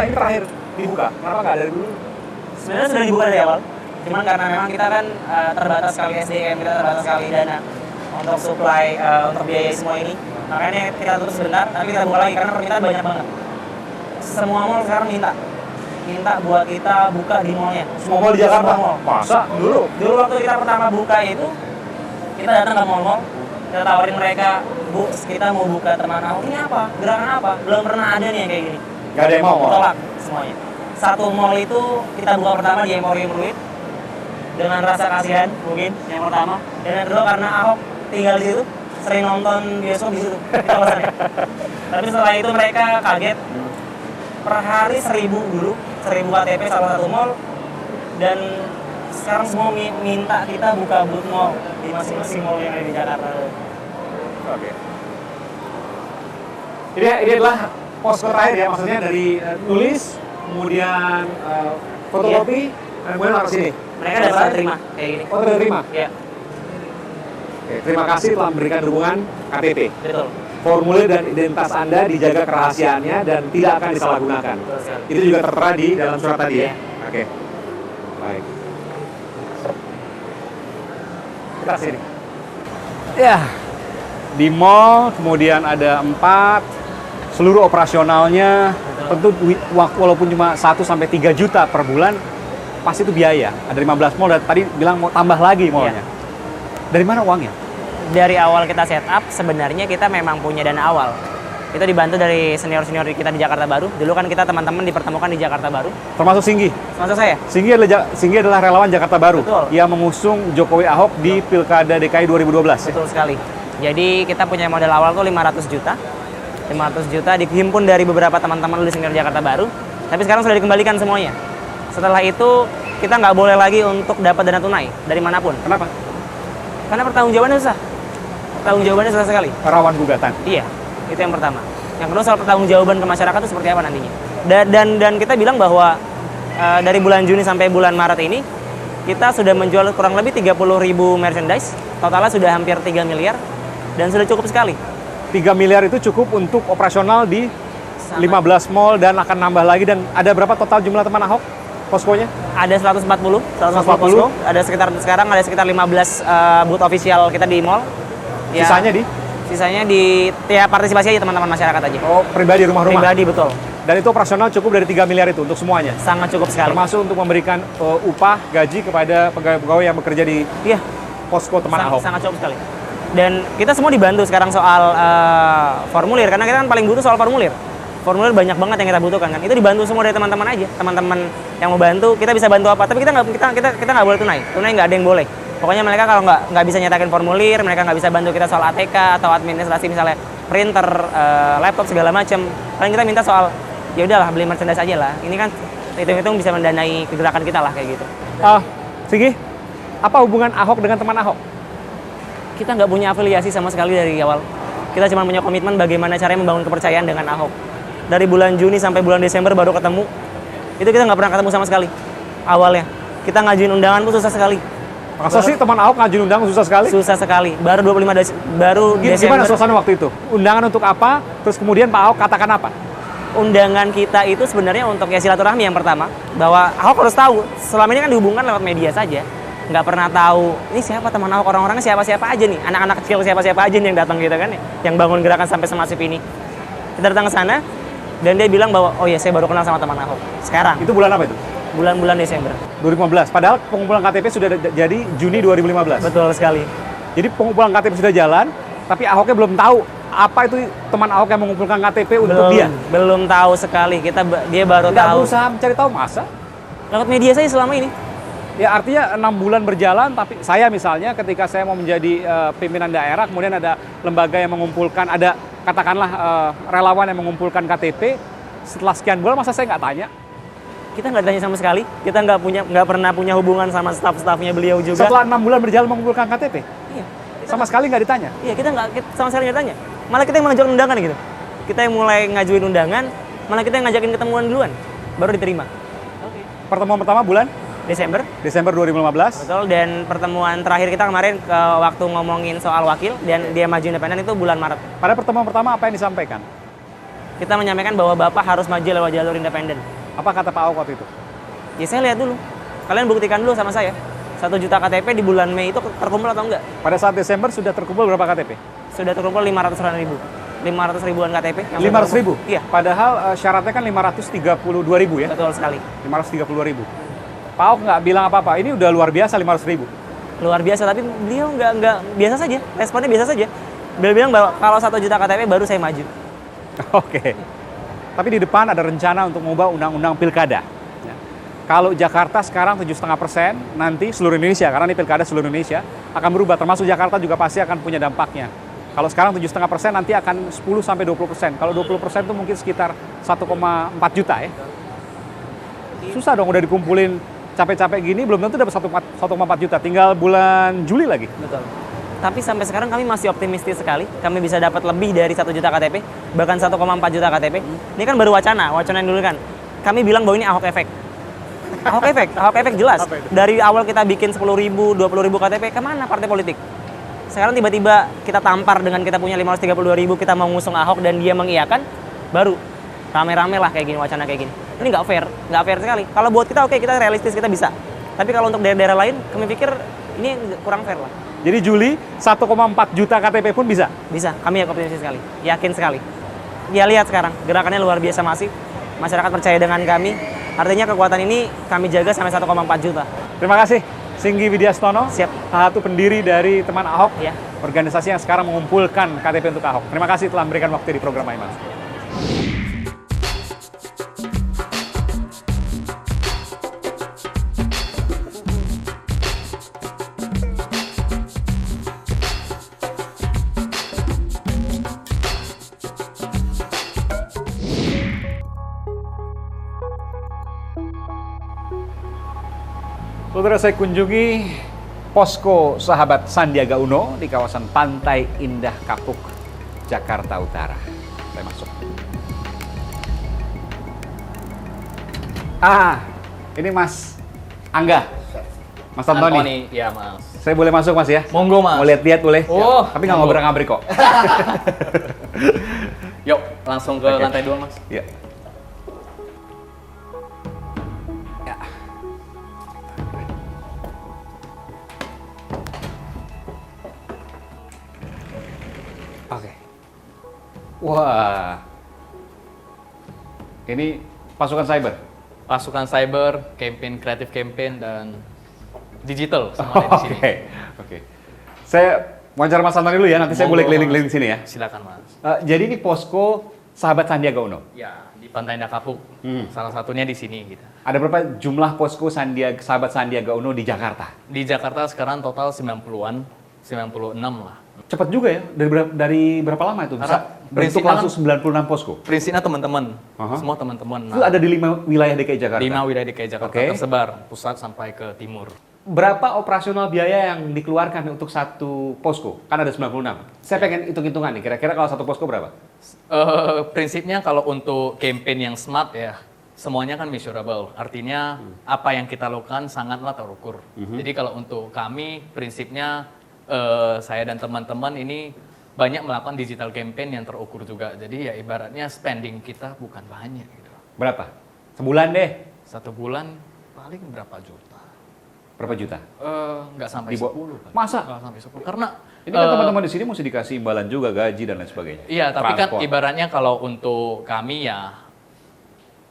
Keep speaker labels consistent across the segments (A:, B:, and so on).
A: ini terakhir dibuka? Kenapa nggak dari dulu?
B: Sebenarnya sudah dibuka dari awal, cuman karena memang kita kan terbatas sekali SDM, kita terbatas sekali dana untuk supply, untuk biaya semua ini. Makanya kita tutup sebentar, tapi kita buka lagi karena permintaan banyak banget. Semua mall sekarang minta buat kita buka di mallnya.
A: Semua mall di Jakarta?
B: Mall.
A: Masa? Dulu
B: Waktu kita pertama buka itu, kita datang ke mall-mall, kita tawarin mereka, Bu, kita mau buka teman Ahok, ini apa? Gerakan apa? Belum pernah ada nih yang kayak gini.
A: nggak ada yang mau?
B: Tolak semuanya. Satu mall itu kita buka pertama di Emporium Ruit dengan rasa kasihan mungkin yang pertama, dan yang kedua karena Ahok tinggal di situ, sering nonton bioskop di situ. Itu alasannya. Tapi setelah itu mereka kaget, per hari 1000 dulu, 1000 KTP salah satu mall, dan sekarang semua minta kita buka booth mall di masing-masing mall yang ada di Jakarta.
A: Oke. Ini adalah posko terakhir ya, maksudnya dari tulis, kemudian fotokopi, dan kemudian taruh sini.
B: Mereka dapat terima kayak gini.
A: Oh, sudah terima?
B: Iya.
A: Oke, terima kasih telah memberikan dukungan KTP.
B: Betul.
A: Formulir dan identitas Anda dijaga kerahasiaannya dan tidak akan disalahgunakan. Itu juga tertera di dalam surat tadi ya? Oke. Baik. Kita sini. Ya, di mall kemudian ada 4, seluruh operasionalnya tentu walaupun cuma 1-3 juta per bulan, pasti itu biaya. Ada 15 mall dan tadi bilang mau tambah lagi mallnya.
B: Iya.
A: Dari mana uangnya?
B: Dari awal kita setup, sebenarnya kita memang punya dana awal. Itu dibantu dari senior-senior kita di Jakarta Baru. Dulu kan kita teman-teman dipertemukan di Jakarta Baru.
A: Termasuk Singgi?
B: Termasuk saya.
A: Singgi adalah relawan Jakarta Baru.
B: Betul.
A: Yang mengusung Jokowi Ahok di Pilkada DKI 2012.
B: Betul sekali. Jadi kita punya modal awal tuh 500 juta. 500 juta dihimpun dari beberapa teman-teman di senior Jakarta Baru. Tapi sekarang sudah dikembalikan semuanya. Setelah itu kita nggak boleh lagi untuk dapat dana tunai dari manapun.
A: Kenapa?
B: Karena pertanggungjawabannya susah. Pertanggungjawabannya susah sekali.
A: Rawan gugatan.
B: Iya, itu yang pertama. Yang kedua soal pertanggungjawaban ke masyarakat itu seperti apa nantinya. Dan kita bilang bahwa dari bulan Juni sampai bulan Maret ini kita sudah menjual kurang lebih 30.000 merchandise. Totalnya sudah hampir 3 miliar dan sudah cukup sekali.
A: 3 miliar itu cukup untuk operasional di 15 mall dan akan nambah lagi. Dan ada berapa total jumlah teman Ahok poskonya?
B: Ada 140 posko. Ada sekarang ada sekitar 15 booth official kita di mall. Ya, Sisanya di ya partisipasi aja teman-teman masyarakat aja.
A: Oh, pribadi, rumah-rumah?
B: Pribadi, betul.
A: Dan itu operasional cukup dari 3 miliar itu untuk semuanya?
B: Sangat cukup sekali.
A: Termasuk untuk memberikan upah, gaji kepada pegawai-pegawai yang bekerja di posko teman Ahok?
B: Sangat cukup sekali. Dan kita semua dibantu sekarang soal formulir, karena kita kan paling butuh soal formulir. Formulir banyak banget yang kita butuhkan kan. Itu dibantu semua dari teman-teman aja. Teman-teman yang mau bantu, kita bisa bantu apa. Tapi kita nggak boleh tunai. Tunai nggak ada yang boleh. Pokoknya mereka kalau nggak bisa nyetakin formulir, mereka nggak bisa bantu kita soal ATK atau administrasi misalnya printer, laptop segala macam. Paling kita minta soal ya udahlah beli merchandise aja lah. Ini kan hitung-hitung bisa mendanai kegerakan kita lah kayak gitu.
A: Sigi, apa hubungan Ahok dengan teman Ahok?
B: Kita nggak punya afiliasi sama sekali dari awal. Kita cuma punya komitmen bagaimana caranya membangun kepercayaan dengan Ahok. Dari bulan Juni sampai bulan Desember baru ketemu. Itu kita nggak pernah ketemu sama sekali. Awalnya kita ngajuin undangan pun susah sekali.
A: Masa sih teman Ahok ngajuin undangan susah sekali?
B: Susah sekali. Baru Desember.
A: Gimana suasana waktu itu? Undangan untuk apa? Terus kemudian Pak Ahok katakan apa?
B: Undangan kita itu sebenarnya untuk ya silaturahmi yang pertama. Bahwa Ahok harus tahu, selama ini kan dihubungkan lewat media saja. Nggak pernah tahu, ini siapa teman Ahok, orang-orangnya siapa-siapa aja nih. Anak-anak kecil siapa-siapa aja nih yang datang gitu kan. Yang bangun gerakan sampai semasif ini. Kita datang ke sana, dan dia bilang bahwa, oh ya saya baru kenal sama teman Ahok. Sekarang.
A: Itu bulan apa itu?
B: Bulan-bulan Desember.
A: 2015. Padahal pengumpulan KTP sudah jadi Juni 2015.
B: Betul sekali.
A: Jadi pengumpulan KTP sudah jalan, tapi Ahoknya belum tahu apa itu teman Ahok yang mengumpulkan KTP untuk dia.
B: Belum tahu sekali. Dia baru tahu.
A: Nggak berusaha mencari tahu masa?
B: Lewat media saya selama ini.
A: Ya artinya 6 bulan berjalan, tapi saya misalnya ketika saya mau menjadi pimpinan daerah, kemudian ada lembaga yang mengumpulkan, ada katakanlah relawan yang mengumpulkan KTP, setelah sekian bulan masa saya nggak tanya?
B: Kita nggak ditanya sama sekali, kita nggak pernah punya hubungan sama staf-stafnya beliau juga.
A: Setelah 6 bulan berjalan mengumpulkan KTP?
B: Iya.
A: Sama sekali nggak ditanya?
B: Iya, kita sama sekali nggak ditanya. Malah kita yang mengajukan undangan gitu. Kita yang mulai ngajuin undangan, malah kita yang ngajakin ketemuan duluan, baru diterima.
A: Pertemuan pertama bulan?
B: Desember
A: 2015.
B: Betul, dan pertemuan terakhir kita kemarin waktu ngomongin soal wakil dan dia maju independen itu bulan Maret.
A: Pada pertemuan pertama apa yang disampaikan?
B: kita menyampaikan bahwa Bapak harus maju lewat jalur independen.
A: Apa kata Pak Ahok waktu itu?
B: Ya saya lihat dulu. Kalian buktikan dulu sama saya. 1 juta KTP di bulan Mei itu terkumpul atau enggak?
A: Pada saat Desember sudah terkumpul berapa KTP?
B: Sudah terkumpul 500-an ribu. 500 ribuan KTP.
A: 500 ribu?
B: Iya.
A: Padahal syaratnya kan 532 ribu ya?
B: Betul sekali.
A: 532 ribu. Pak Ahok nggak bilang apa-apa, ini udah luar biasa 500 ribu.
B: Luar biasa, tapi beliau nggak biasa saja. Responnya biasa saja. Beliau bilang bahwa kalau 1 juta KTP baru saya maju.
A: Oke. Tapi di depan ada rencana untuk mengubah undang-undang pilkada. Ya. Kalau Jakarta sekarang 7,5%, nanti seluruh Indonesia, karena ini pilkada seluruh Indonesia, akan berubah. Termasuk Jakarta juga pasti akan punya dampaknya. Kalau sekarang 7,5%, nanti akan 10-20%. Kalau 20% itu mungkin sekitar 1,4 juta ya. Susah dong udah dikumpulin capek-capek gini, belum tentu dapat 1,4 juta. Tinggal bulan Juli lagi.
B: Betul. Tapi sampai sekarang kami masih optimistis sekali. Kami bisa dapat lebih dari 1 juta KTP, bahkan 1,4 juta KTP. Ini kan baru wacana yang dulu kan. Kami bilang bahwa ini Ahok efek. Ahok efek jelas. Dari awal kita bikin 10.000, 20.000 KTP, kemana partai politik? Sekarang tiba-tiba kita tampar dengan kita punya 532.000, kita mau ngusung Ahok dan dia mengiyakan, baru rame-rame lah kayak gini, wacana kayak gini. Ini nggak fair sekali. Kalau buat kita oke, kita realistis, kita bisa. Tapi kalau untuk daerah-daerah lain, kami pikir ini kurang fair lah.
A: Jadi Juli 1,4 juta KTP pun bisa?
B: Bisa, kami optimis sekali, yakin sekali. Ya lihat sekarang, gerakannya luar biasa masif. Masyarakat percaya dengan kami. Artinya kekuatan ini kami jaga sampai 1,4 juta.
A: Terima kasih, Singgi Widyastono.
B: Siap.
A: Salah satu pendiri dari Teman Ahok,
B: Ya.
A: organisasi yang sekarang mengumpulkan KTP untuk Ahok. Terima kasih telah memberikan waktu di program Aiman. Saudara, saya kunjungi posko sahabat Sandiaga Uno di kawasan Pantai Indah Kapuk, Jakarta Utara. Saya masuk. Ini Mas Angga. Mas Antoni.
C: Ya, Mas.
A: Saya boleh masuk, Mas ya?
C: Monggo, Mas.
A: Mau lihat-lihat boleh?
C: Oh,
A: Tapi nggak
C: monggo.
A: ngobrak-ngabrik kok.
C: Yuk, langsung ke
A: Oke.
C: lantai 2, Mas.
A: Ya. Ya. Oke. Wah. Ini pasukan cyber.
C: Pasukan cyber, campaign, kreatif campaign, dan digital semua ada di sini.
A: Oke. Saya wawancara Mas Antoni dulu ya, nanti saya
C: Monggo,
A: boleh keliling-keliling
C: Mas.
A: sini ya.
C: Silakan, Mas.
A: Jadi ini posko sahabat Sandiaga Uno.
C: Ya, di Pantai Indah Kapuk. Salah satunya di sini gitu.
A: Ada berapa jumlah posko sahabat Sandiaga Uno di Jakarta?
C: Di Jakarta sekarang total 90-an, 96 lah.
A: Cepat juga ya. Dari berapa lama itu bisa
C: Karena
A: bentuk
C: prinsipnya
A: langsung 96 posko?
C: Prinsipnya teman-teman,
A: Aha.
C: semua teman-teman.
A: Itu ada di 5 wilayah DKI Jakarta.
C: 5 wilayah DKI Jakarta
A: Oke.
C: tersebar, pusat sampai ke timur.
A: Berapa operasional biaya yang dikeluarkan untuk satu posko? Kan ada 96. Saya pengen hitung-hitungan nih, kira-kira kalau satu posko berapa?
C: Prinsipnya kalau untuk campaign yang smart ya, semuanya kan measurable. Artinya apa yang kita lakukan sangatlah terukur. Jadi kalau untuk kami prinsipnya saya dan teman-teman ini banyak melakukan digital campaign yang terukur juga. Jadi ya ibaratnya spending kita bukan banyak gitu.
A: Berapa? Sebulan deh.
C: Satu bulan paling berapa juta?
A: Berapa juta?
C: Nggak sampai
A: Di bawah-
C: 10 kan?
A: Masa?
C: Nggak sampai 10. Karena
A: Ini kan teman-teman di sini mesti dikasih imbalan juga, gaji dan lain sebagainya.
C: iya, tapi kan
A: Transport.
C: ibaratnya kalau untuk kami ya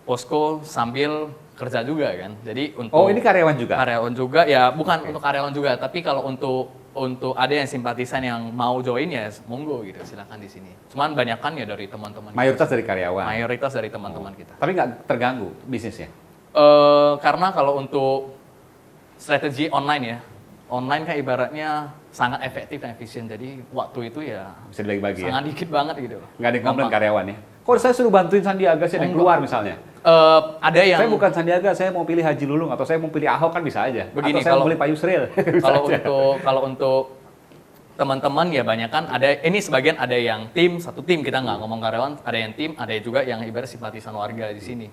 C: posko sambil kerja juga kan. Jadi untuk
A: Oh, ini karyawan juga?
C: karyawan juga ya, bukan untuk karyawan juga, tapi kalau untuk ada yang simpatisan yang mau join ya monggo gitu, silakan di sini. Cuman banyakan ya dari teman-teman.
A: Mayoritas dari karyawan.
C: Mayoritas dari teman-teman kita.
A: Tapi nggak terganggu bisnisnya?
C: Karena kalau untuk strategi online ya, online kan ibaratnya sangat efektif dan efisien. Jadi waktu itu ya
A: Bisa dibagi-bagi ya?
C: sangat dikit banget gitu.
A: Nggak ada yang komplain
C: Gampang.
A: karyawan ya? Kok saya suruh bantuin Sandiaga, saya ada yang keluar misalnya?
C: Ada yang
A: Saya bukan Sandiaga, saya mau pilih Haji Lulung atau saya mau pilih Ahok kan bisa aja.
C: Begini,
A: atau saya mau
C: kalau-
A: pilih Pak Yusril. Bisa
C: kalau
A: aja.
C: kalau untuk teman-teman ya banyak kan ada ini sebagian ada yang satu tim kita nggak ngomong karyawan, ada yang tim, ada juga yang ibarat simpatisan warga di sini.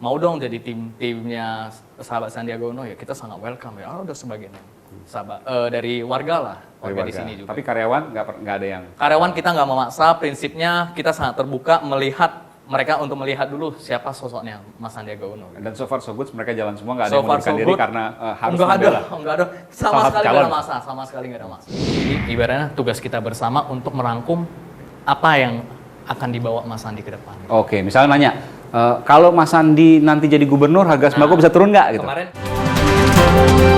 C: Mau dong jadi timnya sahabat Sandiaga Uno ya kita sangat welcome ya. Udah sebagian sahabat dari warga lah,
A: Dari
C: warga di
A: warga.
C: sini juga.
A: Tapi karyawan nggak ada yang...
C: Karyawan kita nggak memaksa, prinsipnya kita sangat terbuka melihat mereka untuk melihat dulu siapa sosoknya Mas Sandiaga Uno.
A: Dan so far so good, mereka jalan semua, nggak ada
C: So
A: yang
C: far
A: mengundurkan
C: so
A: diri
C: good.
A: karena harus
C: Enggak ada,
A: membela.
C: enggak ada.
A: Salah
C: Sama
A: satu
C: sekali nggak
A: calon.
C: ada masalah, sama sekali nggak ada masalah. Jadi, ibaratnya tugas kita bersama untuk merangkum apa yang akan dibawa Mas Sandi ke depan.
A: Oke, misalnya nanya, kalau Mas Sandi nanti jadi gubernur, harga sembako bisa turun nggak gitu?
C: Kemarin